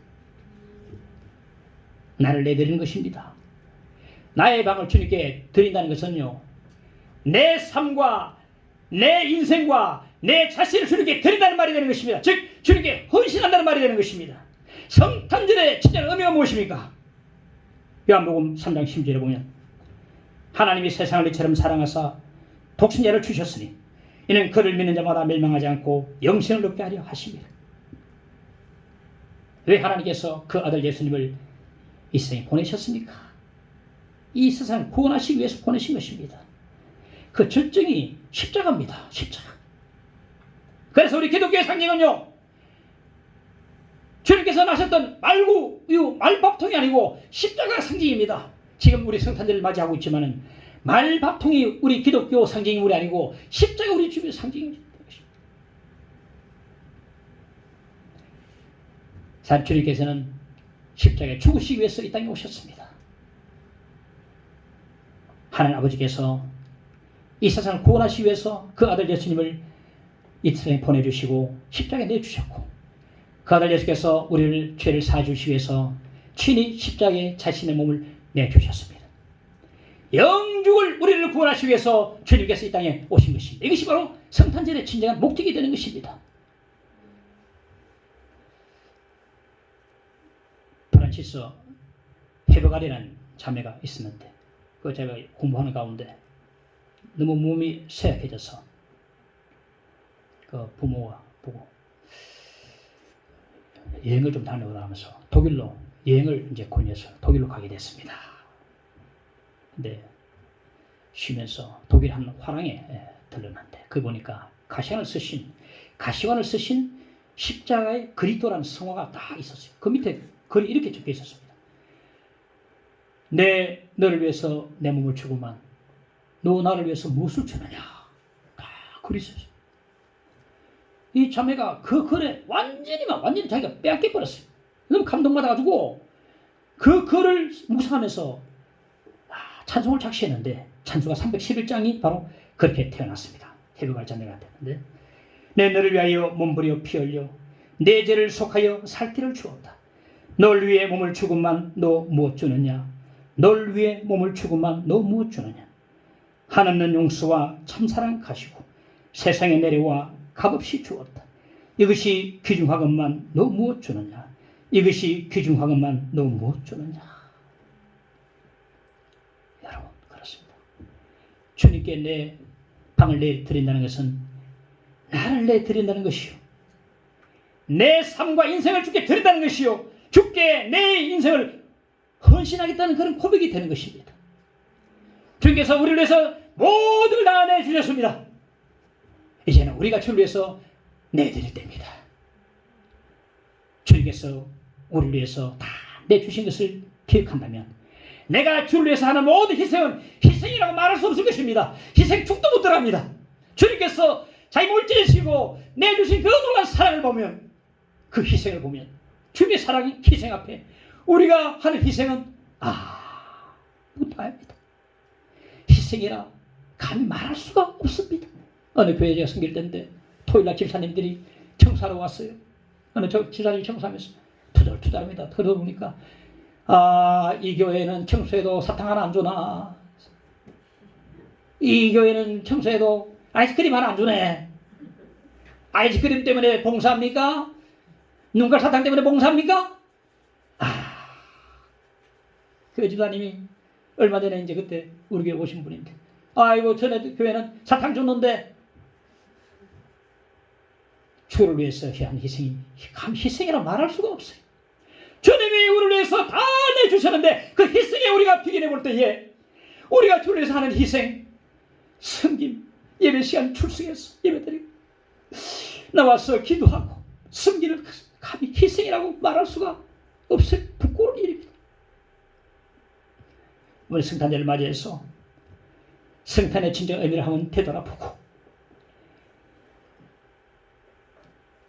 나를 내드리는 것입니다. 나의 방을 주님께 드린다는 것은요, 내 삶과 내 인생과 내 자신을 주님께 드린다는 말이 되는 것입니다. 즉 주님께 헌신한다는 말이 되는 것입니다. 성탄절의 진정한 의미가 무엇입니까? 요한복음 3장 10절에 보면 하나님이 세상을 이처럼 사랑하사 독생자를 주셨으니 이는 그를 믿는 자마다 멸망하지 않고 영생을 얻게 하려 하십니다. 왜 하나님께서 그 아들 예수님을 이 세상에 보내셨습니까? 이 세상을 구원하시기 위해서 보내신 것입니다. 그 절정이 십자가입니다. 십자가. 그래서 우리 기독교의 상징은요, 주님께서 나셨던 말밥통이 아니고 십자가 상징입니다. 지금 우리 성탄절을 맞이하고 있지만은 말밥통이 우리 기독교 상징이 우리 아니고 십자가 우리 주님의 상징입니다. 주님께서는 십자가에 죽으시기 위해서 이 땅에 오셨습니다. 하나님 아버지께서 이 세상을 구원하시기 위해서 그 아들 예수님을 이 세상에 보내주시고 십자가에 내주셨고, 그 아들 예수께서 우리를 죄를 사주시기 위해서 친히 십자가에 자신의 몸을 내주셨습니다. 영죽을 우리를 구원하시기 위해서 주님께서 이 땅에 오신 것입니다. 이것이 바로 성탄절의 진정한 목적이 되는 것입니다. 프란시스 헤버갈이라는 자매가 있었는데, 그 제가 공부하는 가운데 너무 몸이 쇠약해져서 그 부모와 보고 여행을 좀 다녀오라 하면서 독일로 여행을 이제 권해서 독일로 가게 됐습니다. 근데 쉬면서 독일 한 화랑에 들렀는데, 그 보니까 가시관을 쓰신 십자가의 그리스도라는 성화가 딱 있었어요. 그 밑에 글이 이렇게 적혀 있었습니다. 너를 위해서 내 몸을 주고만 너 나를 위해서 무엇을 주느냐. 딱 글이 있었어요. 이 자매가 그 글에 완전히 자기가 빼앗겨 버렸어요. 너무 감동받아가지고 그 글을 묵상하면서 찬송을 작시했는데, 찬송가 311장이 바로 그렇게 태어났습니다. 헤버갈 자매가 됐는데, 내 너를 위하여 몸부려 피 흘려 내 죄를 속하여 살티를 주었다. 널 위해 몸을 주고만 너 무엇 주느냐. 널 위해 몸을 주고만 너 무엇 주느냐. 하나님은 용서와 참사랑 가시고 세상에 내려와 값없이 주었다. 이것이 귀중하건만 너 무엇 주느냐. 이것이 귀중하건만 너 무엇 주느냐. 여러분, 그렇습니다. 주님께 내 방을 내드린다는 것은 나를 내드린다는 것이요, 내 삶과 인생을 주께 드린다는 것이요, 주께 내 인생을 헌신하겠다는 그런 고백이 되는 것입니다. 주님께서 우리를 위해서 모든 걸 다 내주셨습니다. 이제는 우리가 주를 위해서 내드릴 때입니다. 주님께서 우리를 위해서 다 내주신 것을 기억한다면, 내가 주를 위해서 하는 모든 희생은 희생이라고 말할 수 없을 것입니다. 희생 축도 못 들어갑니다. 주님께서 자기 몸을 찢으시고 내주신 그 놀라운 사랑을 보면, 그 희생을 보면, 주님의 사랑이 희생 앞에 우리가 하는 희생은 무다합니다. 희생이라 감히 말할 수가 없습니다. 어느 교회에 제가 섬길 때인데 토요일날 집사님들이 청소하러 왔어요. 어느 집사님이 청소하면서 투덜투덜합니다. 들어보니까 이 교회는 청소해도 사탕 하나 안 주나, 이 교회는 청소해도 아이스크림 하나 안 주네. 아이스크림 때문에 봉사합니까? 눈깔 사탕 때문에 봉사합니까? 그 집사님이 얼마 전에 이제 그때 우리 교회 오신 분인데, 아이고 전에 교회는 사탕 줬는데, 주를 위해서 한 희생이 희생이라 말할 수가 없어요. 주님이 우리를 위해서 다 내주셨는데, 그 희생에 우리가 비교해 볼 때에 우리가 주를 위해서 하는 희생, 섬김, 예배 시간 출석해서 예배드리고 나와서 기도하고 섬기는 감히 희생이라고 말할 수가 없어요. 부끄러운 일입니다. 우리 성탄절을 맞이해서 성탄의 진정 의미를 한번 되돌아보고,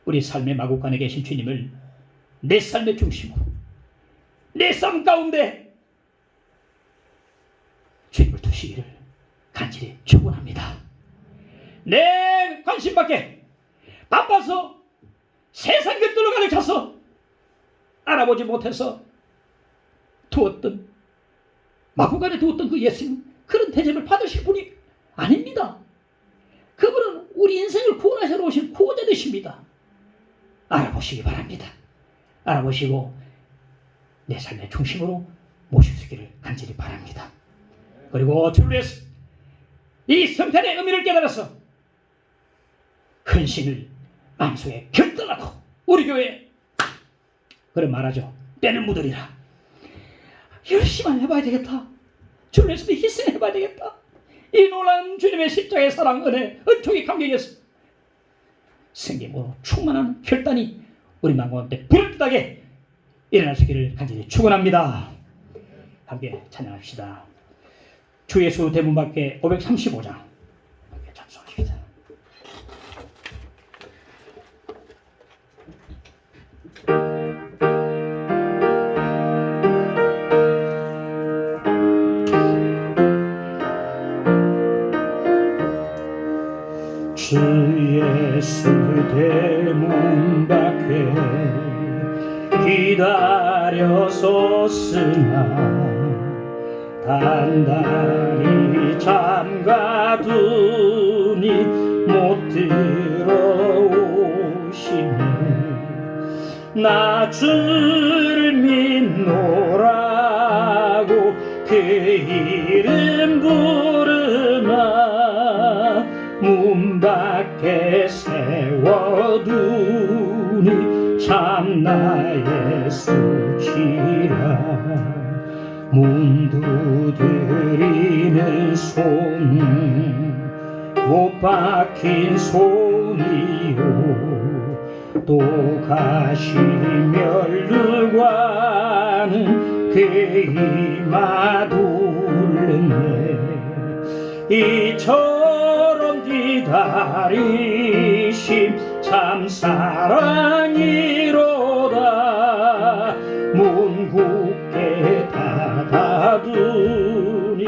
우리 삶의 마구간에 계신 주님을 내 삶의 중심으로, 내 삶 가운데 주님을 두시기를 간절히 축원합니다. 내 관심 밖에 바빠서 세상 것들로 가득 차서 알아보지 못해서 두었던, 마구간에 두었던 그 예수님, 그런 대접을 받으실 분이 아닙니다. 그분은 우리 인생을 구원하시러 오신 구원자 되십니다. 알아보시기 바랍니다. 알아보시고 내 삶의 중심으로 모시기를 간절히 바랍니다. 그리고 주를 위해서 이 성탄의 의미를 깨달아서 헌신을 마음속에 결단하고, 우리 교회 그런 말하죠. 때는 묻으리라. 열심히 해봐야 되겠다. 주를 위해서 희생해봐야 되겠다. 이 놀라운 주님의 십자가의 사랑, 은혜, 은총의 감격에서 생김으로 충만한 결단이 우리 마음 가운데 불을 일어날 수 있기를 간절히 축원합니다. 함께 찬양합시다. 주 예수 대문 밖에 535장 함께 찬송합시다. 기다렸었으나 단단히 잠가두니 못 들어오시네. 나 주를 믿노라고 그 이름 부르나 문 밖에 세워두니 참 나의 수치라. 문 두드리는 손 못 박힌 손이요 또 가시멸 누가는 그 이마 둘렀네. 이처럼 기다리심 참 사랑이로다. 문 굳게 닫아두니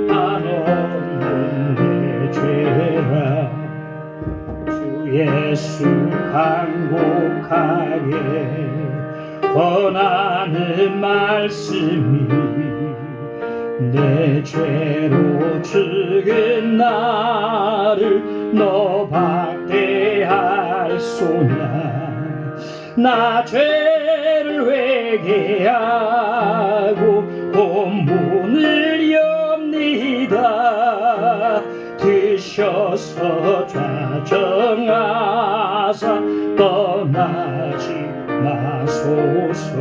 안 없는 내 죄라. 주 예수 간곡하게 원하는 말씀이 내 죄로 죽은 나를 너 박대할소냐. 나 죄를 회개하고 본문을 엽니다. 드셔서 좌정하사 떠나지 마소서.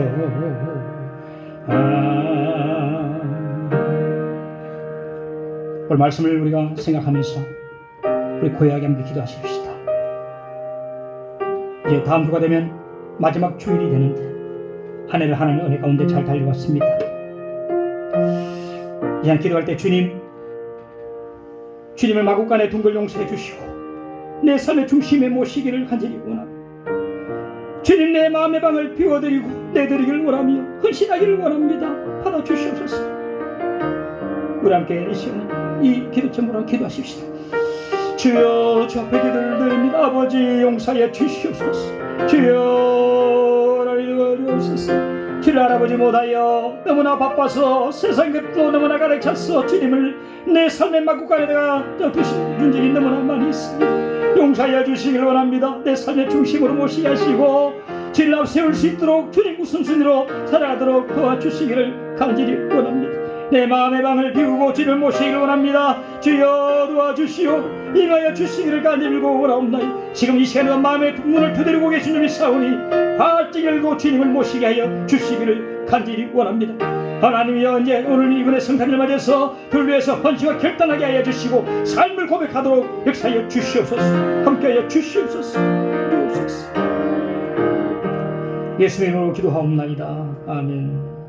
오늘 말씀을 우리가 생각하면서 우리 고요하게 함께 기도하십시다. 이제 다음 주가 되면 마지막 주일이 되는데 한 해를 하나님의 은혜 가운데 잘 달려왔습니다. 이제 기도할 때 주님을 마구간에 둥글 용서해 주시고 내 삶의 중심에 모시기를 간절히 원합니다. 주님, 내 마음의 방을 비워드리고 내드리기를 원하며 헌신하기를 원합니다. 받아주시옵소서. 우리 함께 이 시간 이 기도 제목으로 기도하십시다. 주여, 주 앞에 기도를 드립니다. 아버지, 용서해 주시옵소서. 주여, 나를 도와주옵소서. 주를 알아보지 못하여 너무나 바빠서 세상 것도 너무나 가득 찼어. 주님을 내 삶의 막구간에다가 두신 적이 너무나 많이 있습니다. 용서하여 주시길 원합니다. 내 삶의 중심으로 모시게 하시고 주를 앞 세울 수 있도록 주님 우선순위로 살아가도록 도와주시기를 간절히 원합니다. 내 마음의 방을 비우고 주를 모시기를 원합니다. 주여, 도와주시오. 임하여 주시기를 간절히 원하옵나이다. 지금 이 시간에 마음의 문을 두드리고 계신 분이 사오니 활짝 열고 주님을 모시게 하여 주시기를 간절히 원합니다. 하나님이 언제 오늘 이번에 성탄을 맞아서 둘러에서 헌신과 결단하게 하여 주시고 삶을 고백하도록 역사하여 주시옵소서. 함께하여 주시옵소서. 주옵소서. 예수님의 이름으로 기도하옵나이다. 아멘.